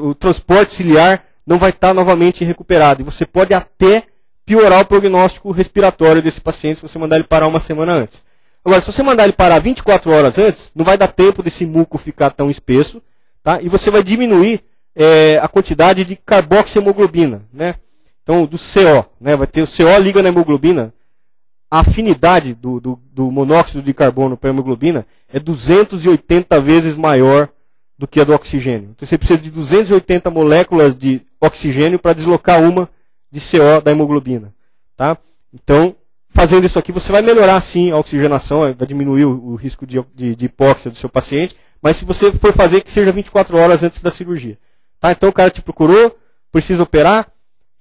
O transporte ciliar não vai estar novamente recuperado. E você pode até piorar o prognóstico respiratório desse paciente se você mandar ele parar uma semana antes. Agora, se você mandar ele parar 24 horas antes, não vai dar tempo desse muco ficar tão espesso, tá? E você vai diminuir a quantidade de carboxiemoglobina, né? Então, do CO, né? Vai ter o CO liga na hemoglobina, a afinidade do monóxido de carbono para a hemoglobina é 280 vezes maior do que a do oxigênio. Então, você precisa de 280 moléculas de oxigênio para deslocar uma de CO da hemoglobina, tá? Então, fazendo isso aqui, você vai melhorar sim a oxigenação, vai diminuir o risco de hipóxia do seu paciente, mas se você for fazer, que seja 24 horas antes da cirurgia. Tá? Então o cara te procurou, precisa operar,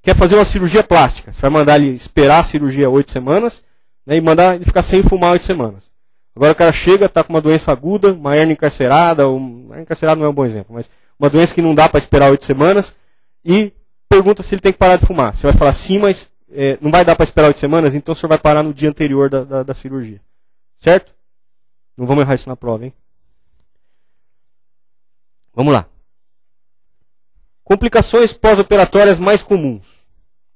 quer fazer uma cirurgia plástica. Você vai mandar ele esperar a cirurgia 8 semanas, né, e mandar ele ficar sem fumar 8 semanas. Agora o cara chega, está com uma doença aguda, uma hérnia encarcerada, hérnia encarcerada não é um bom exemplo, mas uma doença que não dá para esperar 8 semanas, e pergunta se ele tem que parar de fumar. Você vai falar sim, mas não vai dar para esperar 8 semanas, então o senhor vai parar no dia anterior da cirurgia. Certo? Não vamos errar isso na prova, hein? Vamos lá. Complicações pós-operatórias mais comuns.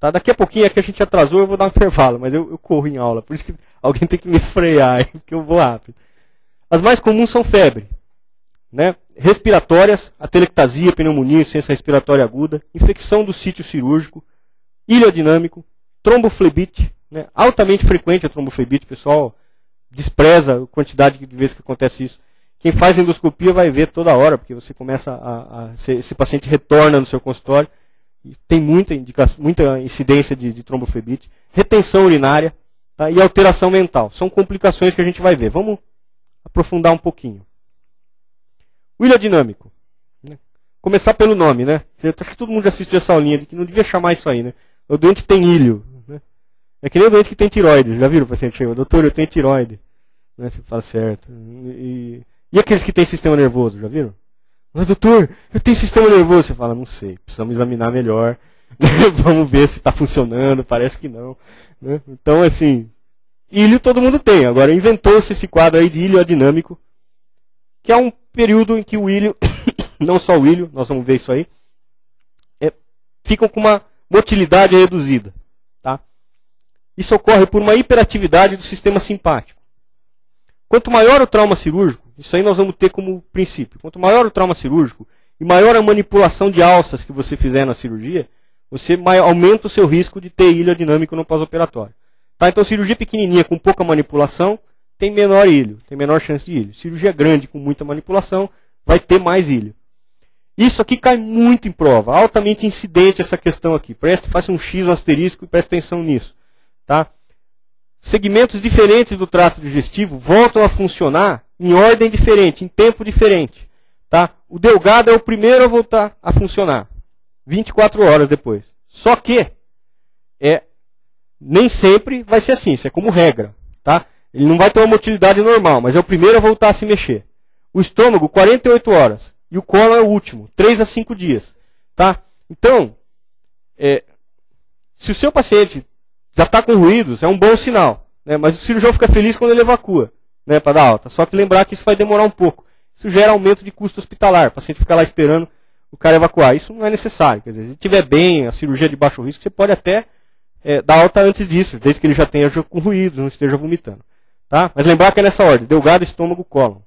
Tá? Daqui a pouquinho, aqui a gente atrasou, eu vou dar um intervalo, mas eu corro em aula, por isso que alguém tem que me frear, que eu vou rápido. As mais comuns são febre, né? Respiratórias, atelectasia, pneumonia, insuficiência respiratória aguda, infecção do sítio cirúrgico, iliodinâmico, tromboflebite, né? Altamente frequente a tromboflebite, pessoal despreza a quantidade de vezes que acontece isso. Quem faz endoscopia vai ver toda hora, porque você começa esse paciente retorna no seu consultório, e tem muita incidência de tromboflebite, retenção urinária, tá? E alteração mental. São complicações que a gente vai ver. Vamos aprofundar um pouquinho. O iliodinâmico. Né? Começar pelo nome, né? Acho que todo mundo já assistiu essa aulinha de que não devia chamar isso aí, né? O doente tem ilho. Né? É que nem o doente que tem tiroide. Já viram o paciente chega? Doutor, eu tenho tiroide. Né? Você fala certo. E aqueles que têm sistema nervoso, já viram? Mas doutor, eu tenho sistema nervoso. Você fala, não sei, precisamos examinar melhor. Vamos ver se está funcionando, parece que não. Né? Então, assim, ilho todo mundo tem. Agora, inventou-se esse quadro aí de iliodinâmico, que é um período em que o ilho, não só o ilho, nós vamos ver isso aí, ficam com uma motilidade reduzida. Tá? Isso ocorre por uma hiperatividade do sistema simpático. Quanto maior o trauma cirúrgico, isso aí nós vamos ter como princípio. Quanto maior o trauma cirúrgico e maior a manipulação de alças que você fizer na cirurgia, você aumenta o seu risco de ter iliodinâmico no pós-operatório. Tá? Então, cirurgia pequenininha com pouca manipulação tem menor ilho, tem menor chance de ilho. Cirurgia grande com muita manipulação vai ter mais ilho. Isso aqui cai muito em prova, altamente incidente essa questão aqui. Faça um X, um asterisco e preste atenção nisso. Tá? Segmentos diferentes do trato digestivo voltam a funcionar em ordem diferente, em tempo diferente. Tá? O delgado é o primeiro a voltar a funcionar, 24 horas depois. Só que nem sempre vai ser assim, isso é como regra. Tá? Ele não vai ter uma motilidade normal, mas é o primeiro a voltar a se mexer. O estômago, 48 horas. E o colo é o último, 3 a 5 dias. Tá? Então, se o seu paciente já está com ruídos, é um bom sinal. Né? Mas o cirurgião fica feliz quando ele evacua, né, para dar alta. Só que lembrar que isso vai demorar um pouco. Isso gera aumento de custo hospitalar. O paciente fica lá esperando o cara evacuar. Isso não é necessário. Quer dizer, se ele estiver bem, a cirurgia de baixo risco, você pode até dar alta antes disso, desde que ele já tenha com ruídos, não esteja vomitando. Tá? Mas lembrar que é nessa ordem. Delgado, estômago, cólon.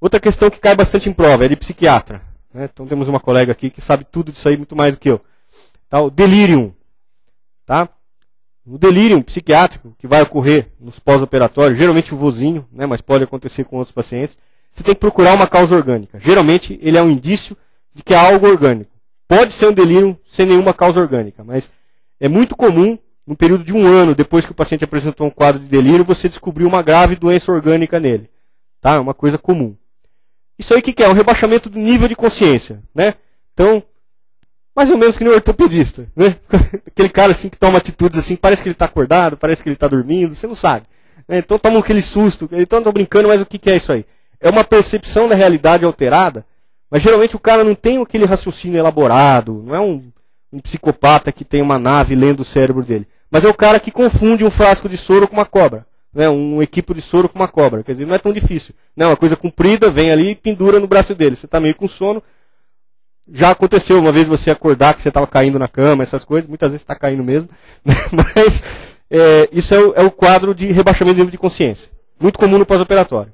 Outra questão que cai bastante em prova é de psiquiatra. Né? Então temos uma colega aqui que sabe tudo disso aí, muito mais do que eu. Tá? O delírium. Tá? O delírio psiquiátrico, que vai ocorrer nos pós-operatórios, geralmente o vozinho, né, mas pode acontecer com outros pacientes, você tem que procurar uma causa orgânica. Geralmente ele é um indício de que há algo orgânico. Pode ser um delírio sem nenhuma causa orgânica, mas é muito comum, no período de 1 ano, depois que o paciente apresentou um quadro de delírio, você descobrir uma grave doença orgânica nele. Tá? É uma coisa comum. Isso aí o que é? Um rebaixamento do nível de consciência. Né? Então, mais ou menos que nem um ortopedista. Né? Aquele cara assim que toma atitudes assim, parece que ele está acordado, parece que ele está dormindo, você não sabe. Né? Então toma aquele susto. Então estou brincando, mas o que é isso aí? É uma percepção da realidade alterada, mas geralmente o cara não tem aquele raciocínio elaborado, não é um psicopata que tem uma nave lendo o cérebro dele. Mas é o cara que confunde um frasco de soro com uma cobra. Né? Um equipo de soro com uma cobra. Quer dizer, não é tão difícil. Não, uma coisa comprida, vem ali e pendura no braço dele. Você está meio com sono. Já aconteceu uma vez você acordar que você estava caindo na cama, essas coisas. Muitas vezes está caindo mesmo. Mas isso é o quadro de rebaixamento do nível de consciência. Muito comum no pós-operatório.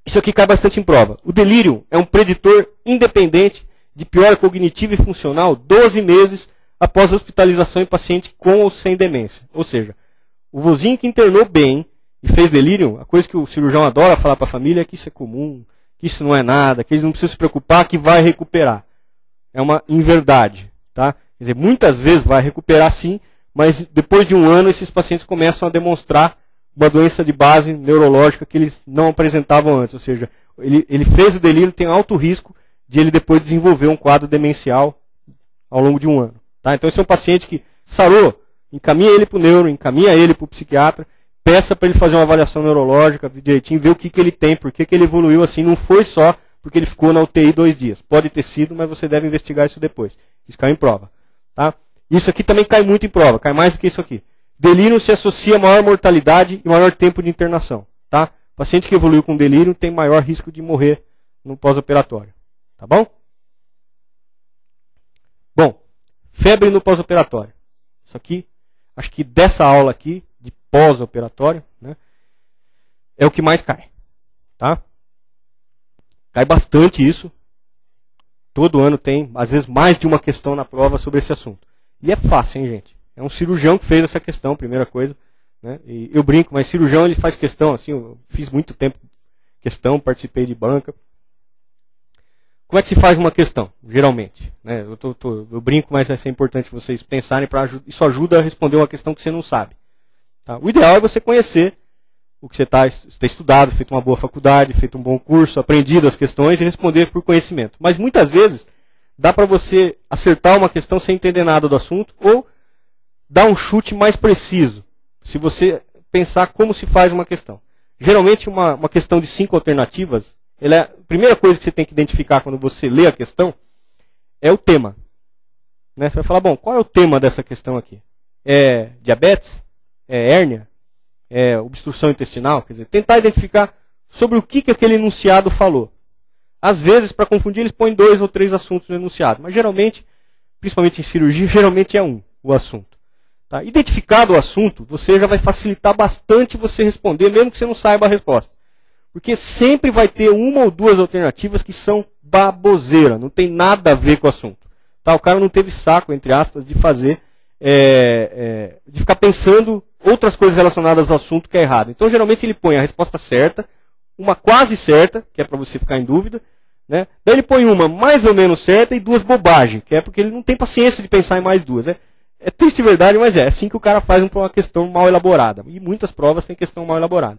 Isso aqui cai bastante em prova. O delírio é um preditor independente de piora cognitiva e funcional 12 meses após a hospitalização em paciente com ou sem demência. Ou seja, o vozinho que internou bem e fez delírio, a coisa que o cirurgião adora falar para a família é que isso é comum, que isso não é nada, que eles não precisam se preocupar, que vai recuperar. É uma inverdade. Tá? Quer dizer, muitas vezes vai recuperar sim, mas depois de 1 ano esses pacientes começam a demonstrar uma doença de base neurológica que eles não apresentavam antes. Ou seja, ele fez o delírio, tem alto risco de ele depois desenvolver um quadro demencial ao longo de 1 ano. Tá? Então esse é um paciente que sarou, encaminha ele para o neuro, encaminha ele para o psiquiatra, peça para ele fazer uma avaliação neurológica direitinho, ver o que ele tem, por que ele evoluiu assim, não foi só porque ele ficou na UTI 2 dias. Pode ter sido, mas você deve investigar isso depois. Isso cai em prova. Tá? Isso aqui também cai muito em prova, cai mais do que isso aqui. Delírio se associa a maior mortalidade e maior tempo de internação. Tá? O paciente que evoluiu com delírio tem maior risco de morrer no pós-operatório. Tá bom? Bom, Febre no pós-operatório. Isso aqui, acho que dessa aula aqui, de pós-operatório, né, é o que mais cai. Tá? Cai bastante isso. Todo ano tem, às vezes, mais de uma questão na prova sobre esse assunto. E é fácil, hein, gente? É um cirurgião que fez essa questão, primeira coisa. Né? E eu brinco, mas cirurgião ele faz questão, assim, eu fiz muito tempo questão, participei de banca. Como é que se faz uma questão, geralmente? Né? Eu brinco, mas é importante vocês pensarem, isso ajuda a responder uma questão que você não sabe. Tá? O ideal é você conhecer o que você ter estudado, feito uma boa faculdade, feito um bom curso, aprendido as questões e responder por conhecimento. Mas muitas vezes dá para você acertar uma questão sem entender nada do assunto ou dar um chute mais preciso, se você pensar como se faz uma questão. Geralmente uma questão de 5 alternativas, a primeira coisa que você tem que identificar quando você lê a questão é o tema. Né? Você vai falar, bom, qual é o tema dessa questão aqui? É diabetes? É hérnia? É obstrução intestinal? Quer dizer, tentar identificar sobre o que aquele enunciado falou. Às vezes, para confundir, eles põem 2 ou 3 assuntos no enunciado. Mas geralmente, principalmente em cirurgia, geralmente é o assunto. Tá? Identificado o assunto, você já vai facilitar bastante você responder, mesmo que você não saiba a resposta. Porque sempre vai ter uma ou duas alternativas que são baboseira, não tem nada a ver com o assunto. Tá? O cara não teve saco, entre aspas, de fazer, de ficar pensando outras coisas relacionadas ao assunto que é errado. Então, geralmente, ele põe a resposta certa, uma quase certa, que é para você ficar em dúvida, né? Daí ele põe uma mais ou menos certa e 2 bobagens, que é porque ele não tem paciência de pensar em mais 2. É triste verdade, mas é assim que o cara faz uma questão mal elaborada. E muitas provas têm questão mal elaborada.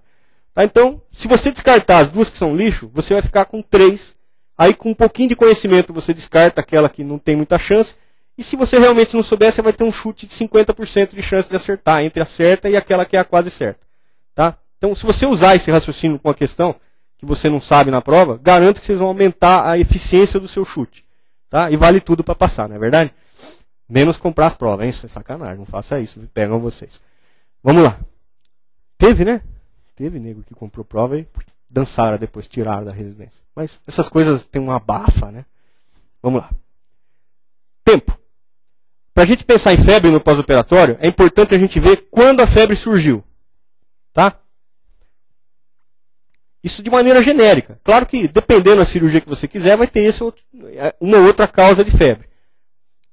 Tá? Então, se você descartar as 2 que são lixo, você vai ficar com 3. Aí, com um pouquinho de conhecimento, você descarta aquela que não tem muita chance. E se você realmente não souber, você vai ter um chute de 50% de chance de acertar entre a certa e aquela que é a quase certa. Tá? Então, se você usar esse raciocínio com uma questão que você não sabe na prova, garanto que vocês vão aumentar a eficiência do seu chute. Tá? E vale tudo para passar, não é verdade? Menos comprar as provas, hein? Isso é sacanagem, não faça isso, pegam vocês. Vamos lá. Teve, né? Teve nego que comprou prova e dançaram depois, tiraram da residência. Mas essas coisas têm uma abafa, né? Vamos lá. Tempo. Para a gente pensar em febre no pós-operatório, é importante a gente ver quando a febre surgiu. Tá? Isso de maneira genérica. Claro que, dependendo da cirurgia que você quiser, vai ter uma outra causa de febre.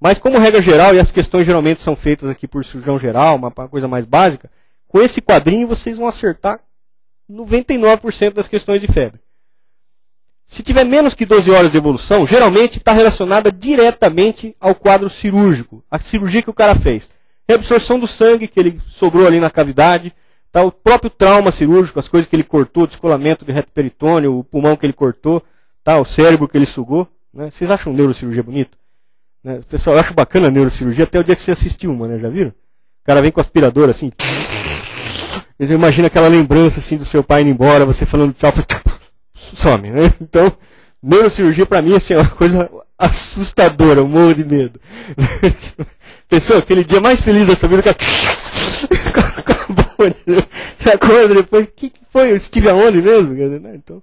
Mas como regra geral, e as questões geralmente são feitas aqui por cirurgião geral, uma coisa mais básica, com esse quadrinho vocês vão acertar 99% das questões de febre. Se tiver menos que 12 horas de evolução, geralmente está relacionada diretamente ao quadro cirúrgico, a cirurgia que o cara fez. Reabsorção do sangue que ele sobrou ali na cavidade, tá? O próprio trauma cirúrgico, as coisas que ele cortou, descolamento de reto peritônio, o pulmão que ele cortou, tá? O cérebro que ele sugou. Né? Vocês acham neurocirurgia bonito? Né? Pessoal, eu acho bacana a neurocirurgia até o dia que você assistiu uma, né? Já viram? O cara vem com aspirador assim. Você imagina aquela lembrança assim do seu pai indo embora, você falando tchau, some, né? Então, neurocirurgia pra mim assim, é uma coisa assustadora, eu morro de medo. Pessoal, aquele dia mais feliz da sua vida, acabou, você acorda depois, o que foi? Eu estive aonde mesmo? Então,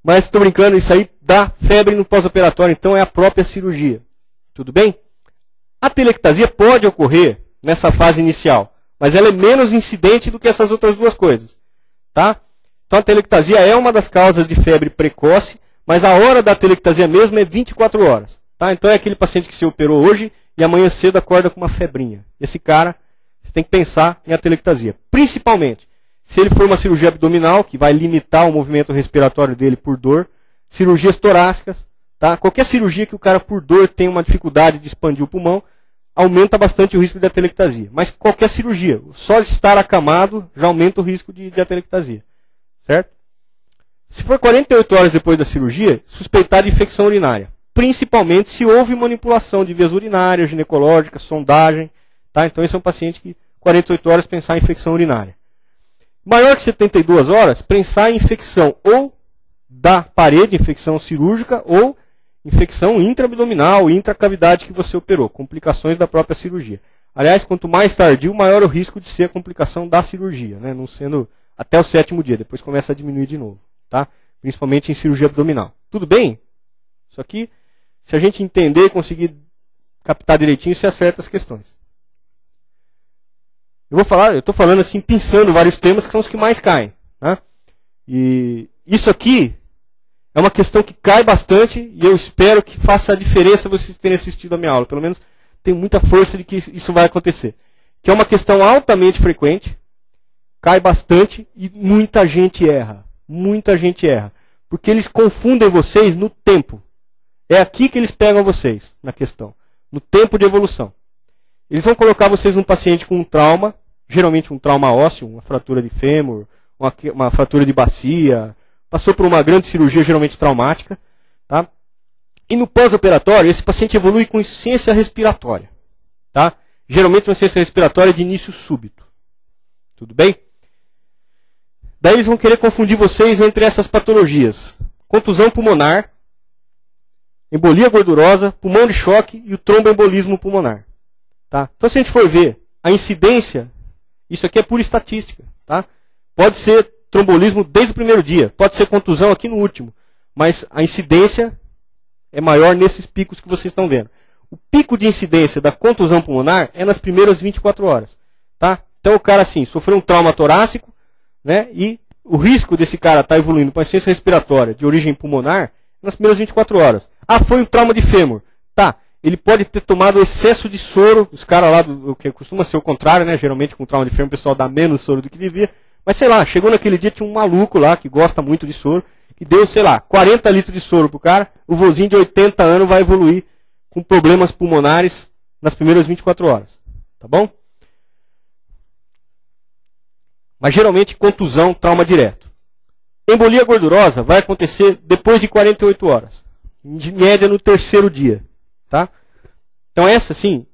mas estou brincando, isso aí dá febre no pós-operatório, então é a própria cirurgia. Tudo bem? A telectasia pode ocorrer nessa fase inicial, mas ela é menos incidente do que essas outras 2 coisas. Tá? Então a telectasia é uma das causas de febre precoce, mas a hora da telectasia mesmo é 24 horas. Tá? Então é aquele paciente que se operou hoje e amanhã cedo acorda com uma febrinha. Esse cara, você tem que pensar em atelectasia. Principalmente, se ele for uma cirurgia abdominal, que vai limitar o movimento respiratório dele por dor, cirurgias torácicas, tá? Qualquer cirurgia que o cara por dor tem uma dificuldade de expandir o pulmão, aumenta bastante o risco de atelectasia. Mas qualquer cirurgia, só estar acamado já aumenta o risco de atelectasia. Certo? Se for 48 horas depois da cirurgia, suspeitar de infecção urinária. Principalmente se houve manipulação de vias urinárias, ginecológicas, sondagem. Tá? Então esse é um paciente que 48 horas pensar em infecção urinária. Maior que 72 horas, pensar em infecção ou da parede, infecção cirúrgica, ou infecção intraabdominal, intracavidade que você operou, complicações da própria cirurgia. Aliás, quanto mais tardio, maior o risco de ser a complicação da cirurgia, né? Não sendo até o 7º dia, depois começa a diminuir de novo, tá? Principalmente em cirurgia abdominal. Tudo bem? Isso aqui, se a gente entender e conseguir captar direitinho, você acerta as questões. Eu estou falando assim, pensando vários temas que são os que mais caem. Tá? E isso aqui é uma questão que cai bastante e eu espero que faça a diferença vocês terem assistido a minha aula. Pelo menos tenho muita força de que isso vai acontecer. Que é uma questão altamente frequente, cai bastante e muita gente erra. Muita gente erra. Porque eles confundem vocês no tempo. É aqui que eles pegam vocês, na questão. No tempo de evolução. Eles vão colocar vocês num paciente com um trauma, geralmente um trauma ósseo, uma fratura de fêmur, uma fratura de bacia, passou por uma grande cirurgia, geralmente traumática. Tá? E no pós-operatório, esse paciente evolui com insuficiência respiratória. Tá? Geralmente uma insuficiência respiratória de início súbito. Tudo bem? Daí eles vão querer confundir vocês entre essas patologias. Contusão pulmonar, embolia gordurosa, pulmão de choque e o tromboembolismo pulmonar. Tá? Então se a gente for ver a incidência, isso aqui é pura estatística. Tá? Pode ser trombolismo desde o primeiro dia, pode ser contusão aqui no último, mas a incidência é maior nesses picos que vocês estão vendo. O pico de incidência da contusão pulmonar é nas primeiras 24 horas. Tá? Então o cara assim, sofreu um trauma torácico, né, e o risco desse cara estar evoluindo para insuficiência respiratória de origem pulmonar é nas primeiras 24 horas. Ah, foi um trauma de fêmur. Tá, ele pode ter tomado excesso de soro, os caras lá, o que costuma ser o contrário, né, geralmente com trauma de fêmur o pessoal dá menos soro do que devia, mas sei lá, chegou naquele dia, tinha um maluco lá que gosta muito de soro, que deu, sei lá, 40 litros de soro pro cara, o vozinho de 80 anos vai evoluir com problemas pulmonares nas primeiras 24 horas. Tá bom? Mas geralmente contusão, trauma direto. Embolia gordurosa vai acontecer depois de 48 horas. De média no terceiro dia. Tá? Então essa sim,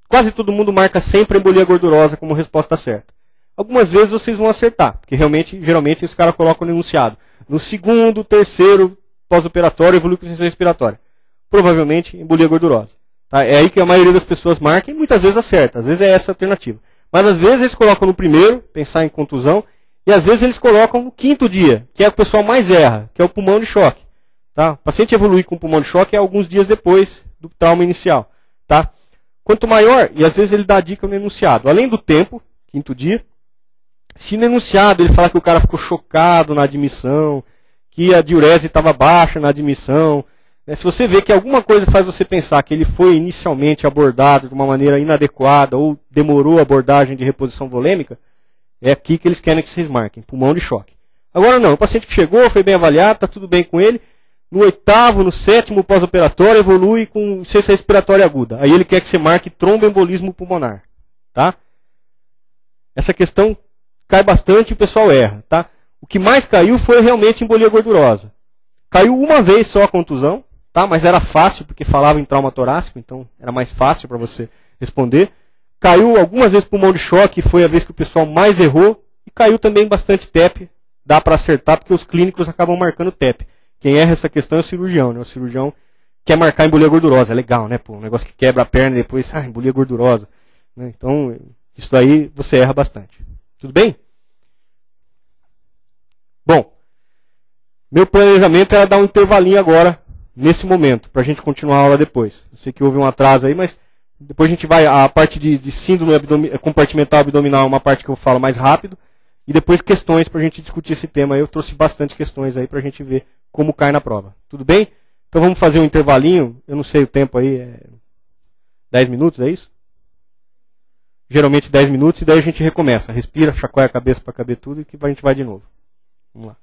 quase todo mundo marca sempre embolia gordurosa como resposta certa. Algumas vezes vocês vão acertar, porque geralmente os caras colocam no enunciado. No segundo, terceiro, pós-operatório, evolui com insuficiência respiratória. Provavelmente embolia gordurosa. Tá? É aí que a maioria das pessoas marca e muitas vezes acerta. Às vezes é essa a alternativa. Mas às vezes eles colocam no primeiro, pensar em contusão, e às vezes eles colocam no quinto dia, que é o pessoal mais erra, que é o pulmão de choque. Tá? O paciente evolui com pulmão de choque alguns dias depois do trauma inicial. Tá? Quanto maior, e às vezes ele dá a dica no enunciado, além do tempo, quinto dia, se no enunciado ele falar que o cara ficou chocado na admissão, que a diurese estava baixa na admissão, se você vê que alguma coisa faz você pensar que ele foi inicialmente abordado de uma maneira inadequada ou demorou a abordagem de reposição volêmica, é aqui que eles querem que vocês marquem, pulmão de choque. Agora não, o paciente que chegou, foi bem avaliado, está tudo bem com ele, no oitavo, no sétimo pós-operatório, evolui com insuficiência respiratória aguda. Aí ele quer que você marque tromboembolismo pulmonar. Tá? Essa questão cai bastante e o pessoal erra. Tá? O que mais caiu foi realmente embolia gordurosa. Caiu uma vez só a contusão, tá? Mas era fácil, porque falava em trauma torácico, então era mais fácil para você responder. Caiu algumas vezes pulmão de choque, foi a vez que o pessoal mais errou. E caiu também bastante TEP, dá para acertar, porque os clínicos acabam marcando TEP. Quem erra essa questão é o cirurgião, né? O cirurgião quer marcar embolia gordurosa, é legal, né? Pô, um negócio que quebra a perna e depois, embolia gordurosa. Né? Então, isso daí você erra bastante. Tudo bem? Bom, meu planejamento era dar um intervalinho agora, nesse momento, para a gente continuar a aula depois. Eu sei que houve um atraso aí, mas depois a gente vai, a parte de síndrome compartimental abdominal é uma parte que eu falo mais rápido, e depois questões para a gente discutir esse tema. Eu trouxe bastante questões aí para a gente ver como cai na prova. Tudo bem? Então vamos fazer um intervalinho, eu não sei o tempo aí, 10 minutos, é isso? Geralmente 10 minutos, e daí a gente recomeça. Respira, chacoalha a cabeça para caber tudo, e que a gente vai de novo. Vamos lá.